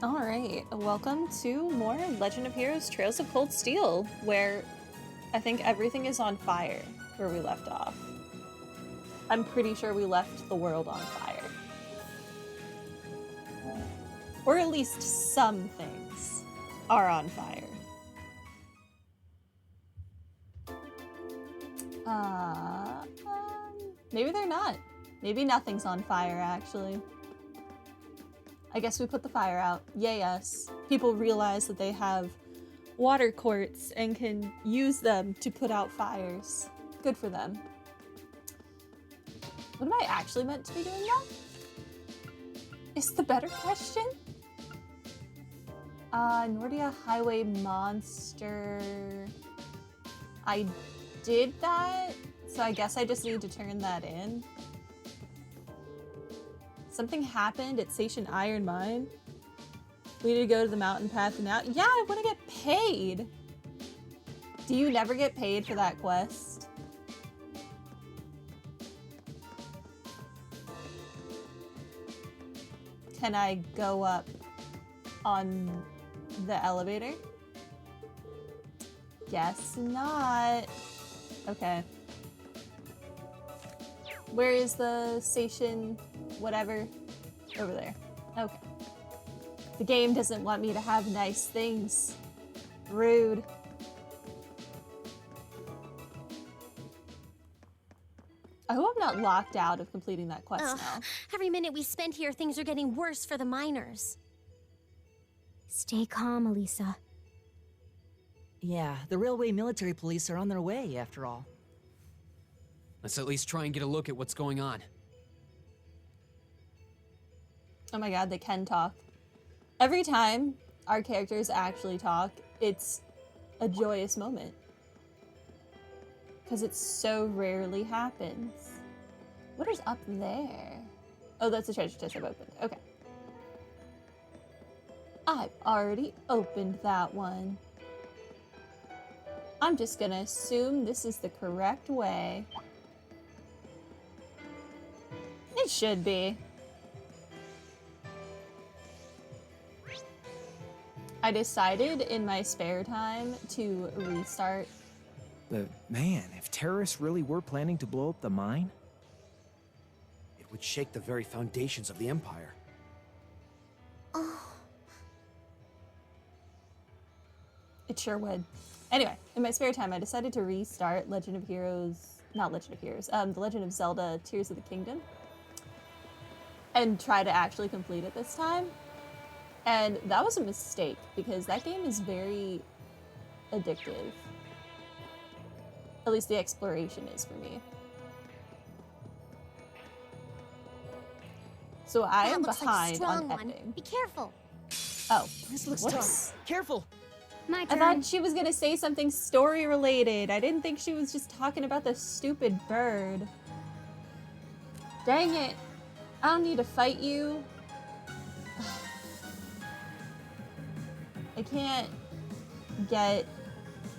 Alright, welcome to more Legend of Heroes Trails of Cold Steel, where I think everything is on fire where we left off. I'm pretty sure we left the world on fire. Or at least some things are on fire. Maybe they're not. Maybe nothing's on fire, actually. I guess we put the fire out. Yay us. People realize that they have water courts and can use them to put out fires. Good for them. What am I actually meant to be doing now? Is the better question? Nordia Highway Monster. I did that, so I guess I just need to turn that in. Something happened at Station Iron Mine. We need to go to the mountain path now. Yeah, I want to get paid. Do you never get paid for that quest? Can I go up on the elevator? Guess not. Okay. Where is the station? Whatever. Over there. Okay. The game doesn't want me to have nice things. Rude. I hope I'm not locked out of completing that quest now. Every minute we spend here, things are getting worse for the miners. Stay calm, Elisa. Yeah, the railway military police are on their way, after all. Let's at least try and get a look at what's going on. Oh my god, they can talk. Every time our characters actually talk, it's a joyous moment. Because it so rarely happens. What is up there? Oh, that's a treasure chest I've opened. Okay. I've already opened that one. I'm just gonna assume this is the correct way. It should be. I decided in my spare time to restart. But man, if terrorists really were planning to blow up the mine, it would shake the very foundations of the Empire. It sure would. Anyway, in my spare time, I decided to restart Legend of Heroes, not Legend of Heroes, The Legend of Zelda Tears of the Kingdom. And try to actually complete it this time. And that was a mistake, because that game is very addictive. At least the exploration is for me. So I am behind on editing. Be careful. Oh, This looks whoops. tough. Careful! My I turn. thought she was gonna say something story related. I didn't think she was just talking about the stupid bird. Dang it. I don't need to fight you. I can't get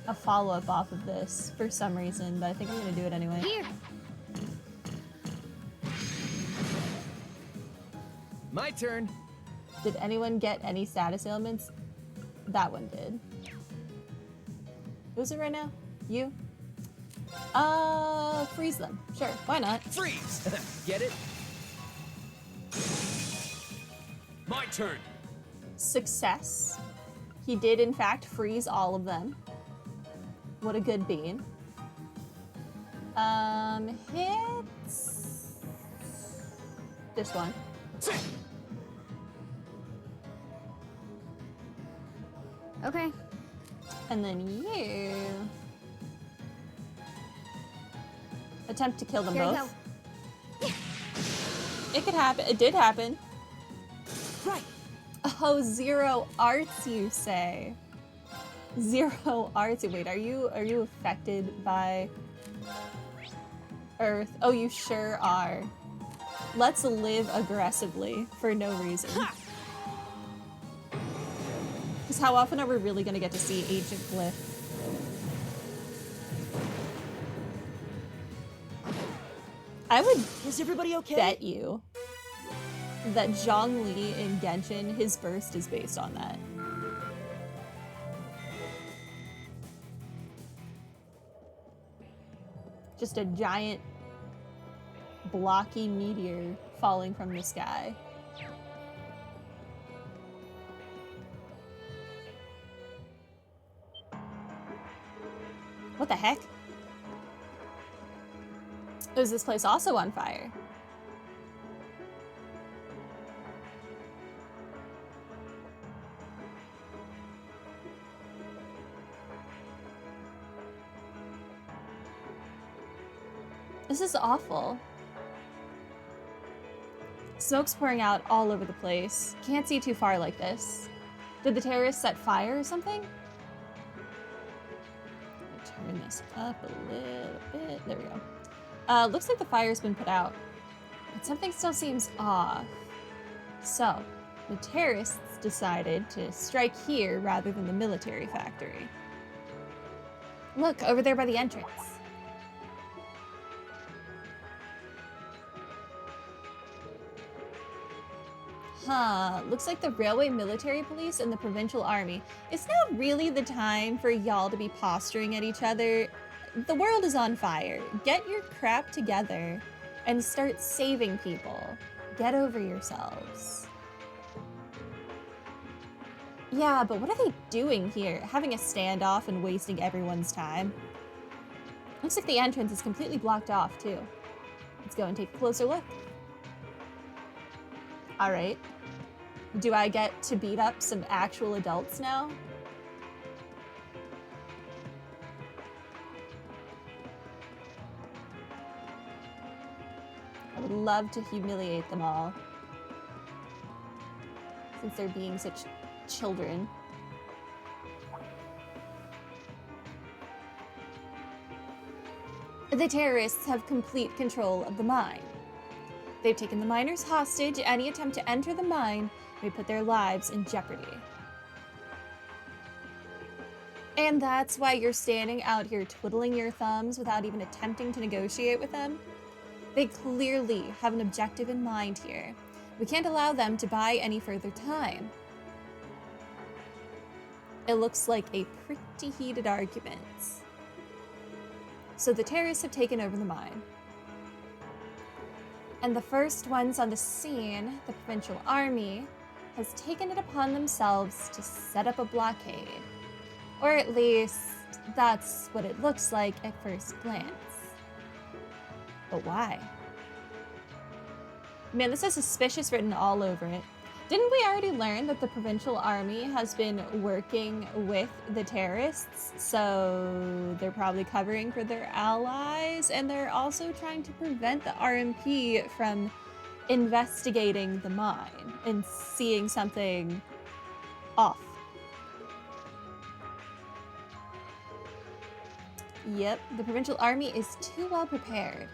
a follow-up off of this for some reason, but I think I'm gonna do it anyway. Here. My turn! Did anyone get any status ailments? That one did. Who's it right now? You? Freeze them. Sure, why not? Freeze! Get it? My turn! Success. He did, in fact, freeze all of them. What a good bean. Hits... this one. Okay. And then you... attempt to kill them Here you both. It could happen. It did happen. Right! Oh, zero arts, you say? Zero arts. Wait, are you affected by Earth? Oh, you sure are. Let's live aggressively for no reason. Because how often are we really going to get to see Agent Glyph? I would Is everybody okay? bet you that Zhongli in Genshin, his burst is based on that. Just a giant blocky meteor falling from the sky. What the heck? Is this place also on fire? This is awful. Smoke's pouring out all over the place. Can't see too far like this. Did the terrorists set fire or something? Turn this up a little bit. There we go. Looks like the fire's been put out, but something still seems off. So, the terrorists decided to strike here rather than the military factory. Look, over there by the entrance. Huh, looks like the railway military police and the provincial army. It's not really the time for y'all to be posturing at each other. The world is on fire. Get your crap together and start saving people. Get over yourselves. Yeah, but what are they doing here? Having a standoff and wasting everyone's time? Looks like the entrance is completely blocked off, too. Let's go and take a closer look. All right. Do I get to beat up some actual adults now? I would love to humiliate them all, since they're being such children. The terrorists have complete control of the mine. They've taken the miners hostage. Any attempt to enter the mine may put their lives in jeopardy. And that's why you're standing out here twiddling your thumbs without even attempting to negotiate with them? They clearly have an objective in mind here. We can't allow them to buy any further time. It looks like a pretty heated argument. So the terrorists have taken over the mine. And the first ones on the scene, the provincial army, has taken it upon themselves to set up a blockade. Or at least, that's what it looks like at first glance. But why? Man, this is suspicious written all over it. Didn't we already learn that the provincial army has been working with the terrorists? So they're probably covering for their allies, and they're also trying to prevent the RMP from investigating the mine and seeing something off. Yep, the provincial army is too well prepared.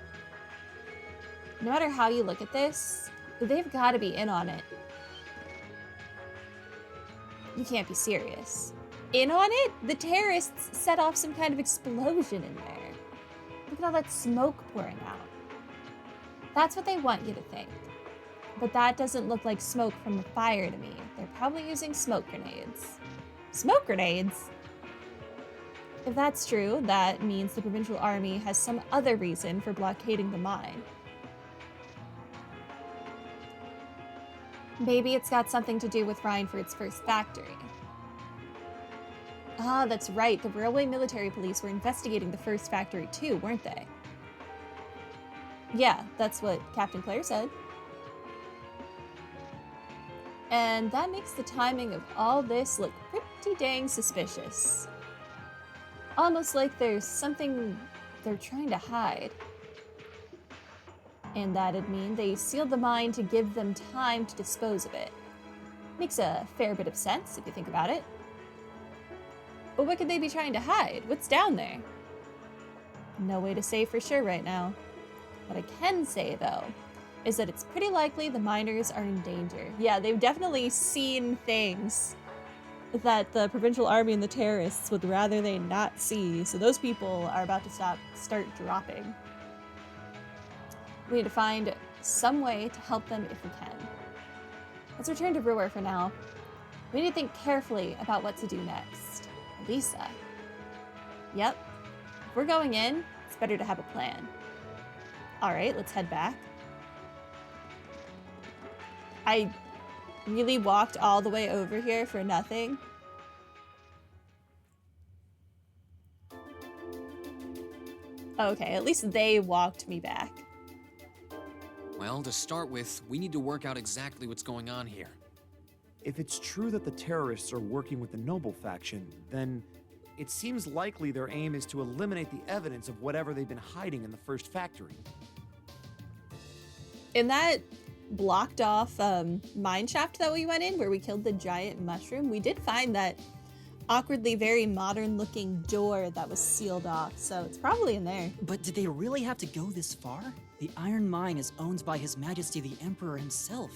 No matter how you look at this, they've got to be in on it. You can't be serious. In on it? The terrorists set off some kind of explosion in there. Look at all that smoke pouring out. That's what they want you to think. But that doesn't look like smoke from a fire to me. They're probably using smoke grenades. Smoke grenades? If that's true, that means the provincial army has some other reason for blockading the mine. Maybe it's got something to do with Reinford's first factory. Ah, that's right. The railway military police were investigating the first factory too, weren't they? Yeah, that's what Captain Claire said. And that makes the timing of all this look pretty dang suspicious. Almost like there's something they're trying to hide. And that'd mean they sealed the mine to give them time to dispose of it. Makes a fair bit of sense if you think about it. But what could they be trying to hide? What's down there? No way to say for sure right now. What I can say, though, is that it's pretty likely the miners are in danger. Yeah, they've definitely seen things that the provincial army and the terrorists would rather they not see, so those people are about to start dropping. We need to find some way to help them if we can. Let's return to Brewer for now. We need to think carefully about what to do next. Lisa. Yep. If we're going in, it's better to have a plan. Alright, let's head back. I really walked all the way over here for nothing. Okay, at least they walked me back. Well, to start with, we need to work out exactly what's going on here. If it's true that the terrorists are working with the Noble faction, then it seems likely their aim is to eliminate the evidence of whatever they've been hiding in the first factory. In that blocked off mine shaft that we went in, where we killed the giant mushroom, we did find that awkwardly very modern looking door that was sealed off, so it's probably in there. But did they really have to go this far? The iron mine is owned by His Majesty the Emperor himself.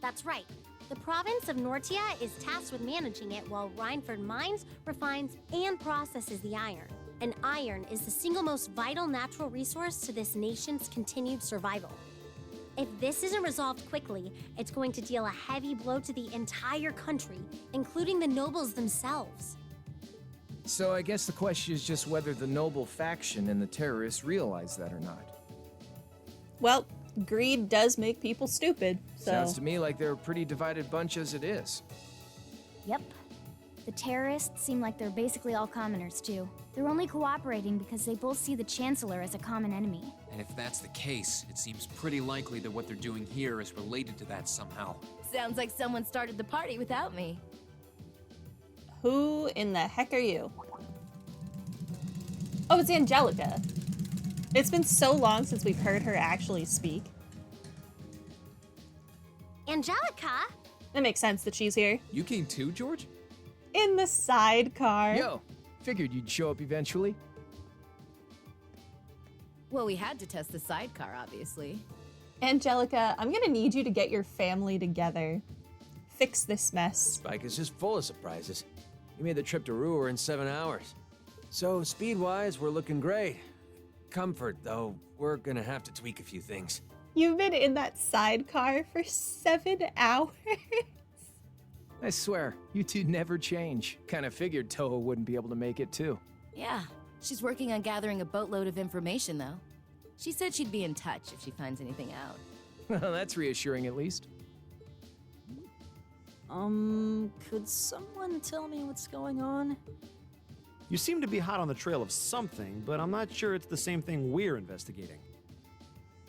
That's right. The province of Nortia is tasked with managing it while Rhineford mines, refines, and processes the iron. And iron is the single most vital natural resource to this nation's continued survival. If this isn't resolved quickly, it's going to deal a heavy blow to the entire country, including the nobles themselves. So I guess the question is just whether the Noble faction and the terrorists realize that or not. Well, greed does make people stupid, so... Sounds to me like they're a pretty divided bunch as it is. Yep. The terrorists seem like they're basically all commoners, too. They're only cooperating because they both see the Chancellor as a common enemy. And if that's the case, it seems pretty likely that what they're doing here is related to that somehow. Sounds like someone started the party without me. Who in the heck are you? Oh, it's Angelica. It's been so long since we've heard her actually speak. Angelica? It makes sense that she's here. You came too, George? In the sidecar. Yo, figured you'd show up eventually. Well, we had to test the sidecar, obviously. Angelica, I'm gonna need you to get your family together. Fix this mess. Spike is just full of surprises. We made the trip to Ruhr in 7 hours. So, speed-wise, we're looking great. Comfort, though, we're gonna have to tweak a few things. You've been in that sidecar for 7 hours. I swear, you two never change. Kinda figured Toho wouldn't be able to make it too. Yeah, she's working on gathering a boatload of information, though. She said she'd be in touch if she finds anything out. Well, that's reassuring at least. Could someone tell me what's going on? You seem to be hot on the trail of something, but I'm not sure it's the same thing we're investigating.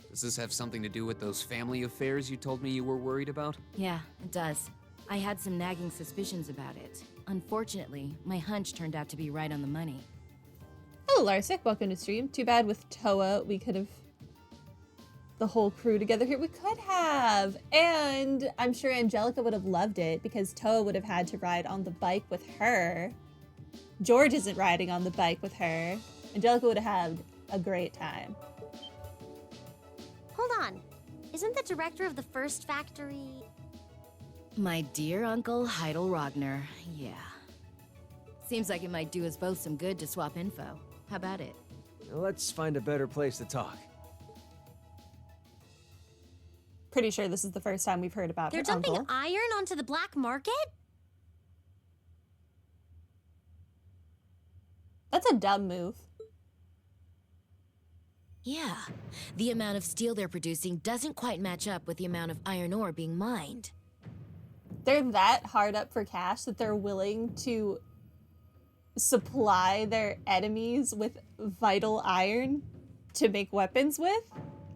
Does this have something to do with those family affairs you told me you were worried about? Yeah, it does. I had some nagging suspicions about it. Unfortunately, my hunch turned out to be right on the money. Hello, Larsic. Welcome to stream. Too bad with Toa we could have the whole crew together here. We could have. And I'm sure Angelica would have loved it because Toa would have had to ride on the bike with her. George isn't riding on the bike with her. Angelica would have had a great time. Hold on. Isn't the director of the first factory... My dear Uncle Heidel Rogner, yeah. Seems like it might do us both some good to swap info. How about it? Let's find a better place to talk. Pretty sure this is the first time we've heard about They're her dumping uncle. iron onto the black market? That's a dumb move. Yeah. The amount of steel they're producing doesn't quite match up with the amount of iron ore being mined. They're that hard up for cash that they're willing to supply their enemies with vital iron to make weapons with?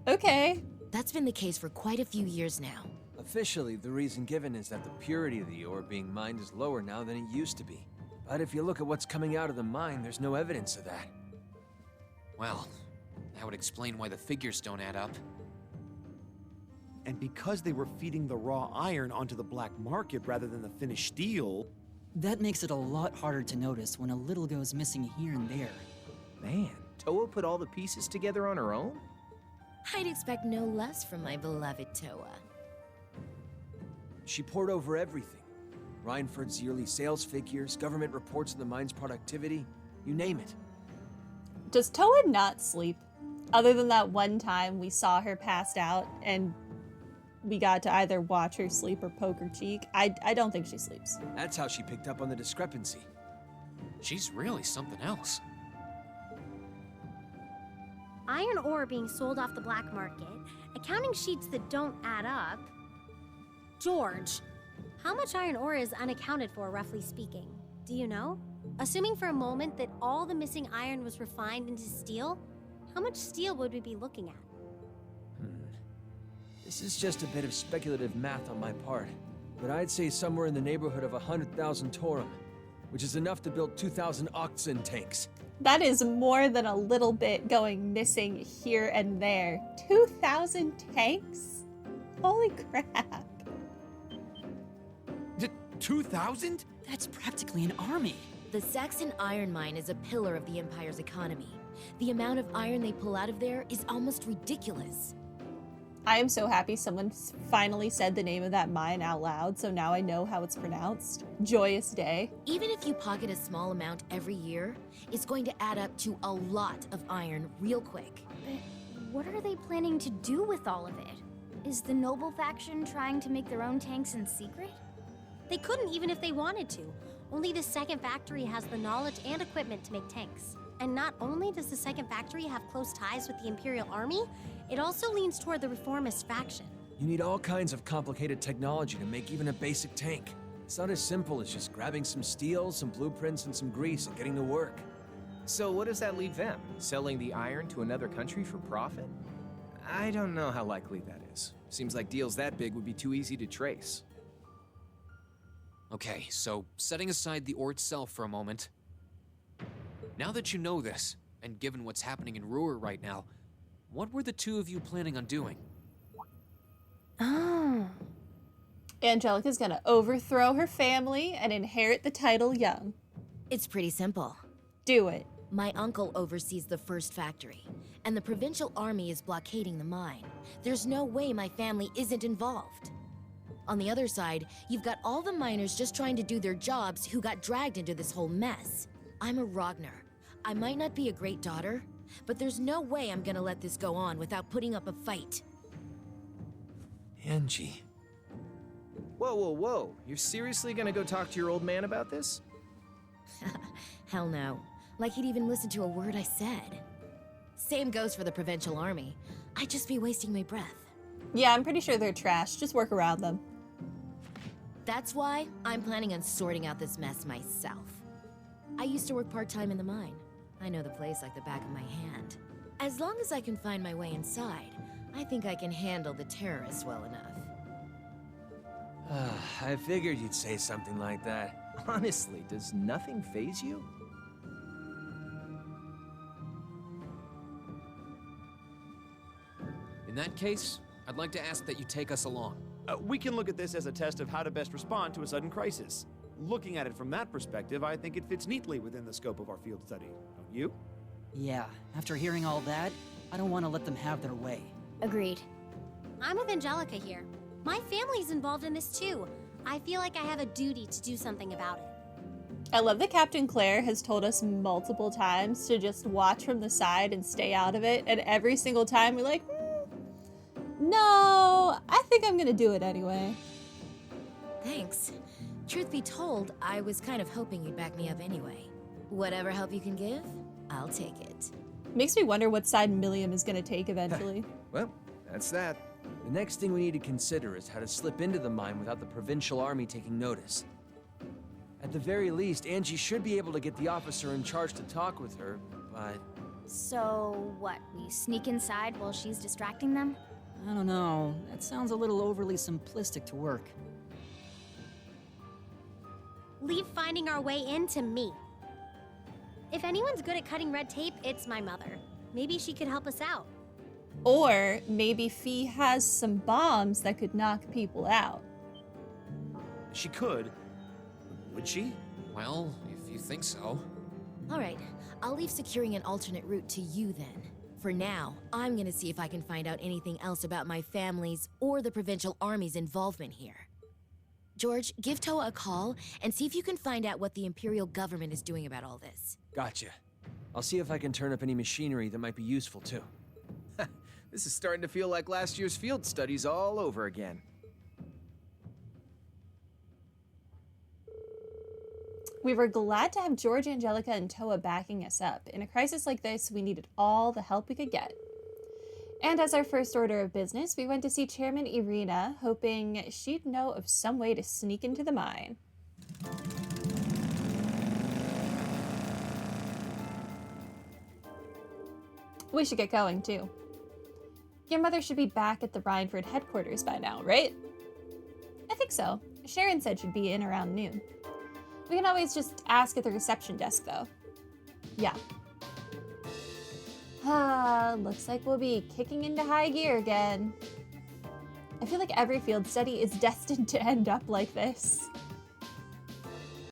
Okay. That's been the case for quite a few years now. Officially, the reason given is that the purity of the ore being mined is lower now than it used to be. But if you look at what's coming out of the mine, there's no evidence of that. Well, that would explain why the figures don't add up. And because they were feeding the raw iron onto the black market rather than the finished steel... That makes it a lot harder to notice when a little goes missing here and there. Man, Toa put all the pieces together on her own? I'd expect no less from my beloved Toa. She poured over everything. Rhineford's yearly sales figures, government reports of the mine's productivity, you name it. Does Toa not sleep? Other than that one time we saw her passed out and we got to either watch her sleep or poke her cheek. I don't think she sleeps. That's how she picked up on the discrepancy. She's really something else. Iron ore being sold off the black market, accounting sheets that don't add up. George, how much iron ore is unaccounted for, roughly speaking? Do you know? Assuming for a moment that all the missing iron was refined into steel, how much steel would we be looking at? This is just a bit of speculative math on my part, but I'd say somewhere in the neighborhood of 100,000 Torum, which is enough to build 2,000 oxen tanks. That is more than a little bit going missing here and there. 2,000 tanks? Holy crap. 2,000? That's practically an army. The Saxon iron mine is a pillar of the Empire's economy. The amount of iron they pull out of there is almost ridiculous. I am so happy someone finally said the name of that mine out loud, so now I know how it's pronounced. Joyous day. Even if you pocket a small amount every year, it's going to add up to a lot of iron real quick. But what are they planning to do with all of it? Is the noble faction trying to make their own tanks in secret? They couldn't even if they wanted to. Only the second factory has the knowledge and equipment to make tanks. And not only does the second factory have close ties with the Imperial Army, it also leans toward the reformist faction. You need all kinds of complicated technology to make even a basic tank. It's not as simple as just grabbing some steel, some blueprints, and some grease and getting to work. So what does that leave them? Selling the iron to another country for profit? I don't know how likely that is. Seems like deals that big would be too easy to trace. Okay, so setting aside the ore itself for a moment. Now that you know this, and given what's happening in Ruhr right now, what were the two of you planning on doing? Oh. Angelica's gonna overthrow her family and inherit the title young. It's pretty simple. Do it. My uncle oversees the first factory, and the provincial army is blockading the mine. There's no way my family isn't involved. On the other side, you've got all the miners just trying to do their jobs who got dragged into this whole mess. I'm a Ragnar. I might not be a great daughter, but there's no way I'm gonna let this go on without putting up a fight. Angie. Whoa, whoa, whoa. You're seriously gonna go talk to your old man about this? Hell no. Like he'd even listen to a word I said. Same goes for the provincial army. I'd just be wasting my breath. Yeah, I'm pretty sure they're trash. Just work around them. That's why I'm planning on sorting out this mess myself. I used to work part-time in the mine. I know the place like the back of my hand. As long as I can find my way inside, I think I can handle the terrorists well enough. I figured you'd say something like that. Honestly, does nothing faze you? In that case, I'd like to ask that you take us along. We can look at this as a test of how to best respond to a sudden crisis. Looking at it from that perspective, I think it fits neatly within the scope of our field study. Don't you? Yeah, after hearing all that, I don't want to let them have their way. Agreed. I'm with Angelica here. My family's involved in this too. I feel like I have a duty to do something about it. I love that Captain Claire has told us multiple times to just watch from the side and stay out of it, and every single time we're like, no, I think I'm gonna do it anyway. Thanks. Truth be told, I was kind of hoping you'd back me up anyway. Whatever help you can give, I'll take it. Makes me wonder what side Milliam is gonna take eventually. Well, that's that. The next thing we need to consider is how to slip into the mine without the provincial army taking notice. At the very least, Angie should be able to get the officer in charge to talk with her, but... So, what, we sneak inside while she's distracting them? I don't know. That sounds a little overly simplistic to work. Leave finding our way in to me. If anyone's good at cutting red tape, it's my mother. Maybe she could help us out. Or maybe Fee has some bombs that could knock people out. She could. Would she? Well, if you think so. All right, I'll leave securing an alternate route to you then. For now, I'm gonna see if I can find out anything else about my family's or the provincial army's involvement here. George, give Toa a call and see if you can find out what the Imperial government is doing about all this. Gotcha. I'll see if I can turn up any machinery that might be useful too. This is starting to feel like last year's field studies all over again. We were glad to have George, Angelica, and Toa backing us up. In a crisis like this, we needed all the help we could get. And as our first order of business, we went to see Chairman Irina, hoping she'd know of some way to sneak into the mine. We should get going, too. Your mother should be back at the Rhineford headquarters by now, right? I think so. Sharon said she'd be in around noon. We can always just ask at the reception desk, though. Yeah. Looks like we'll be kicking into high gear again. I feel like every field study is destined to end up like this.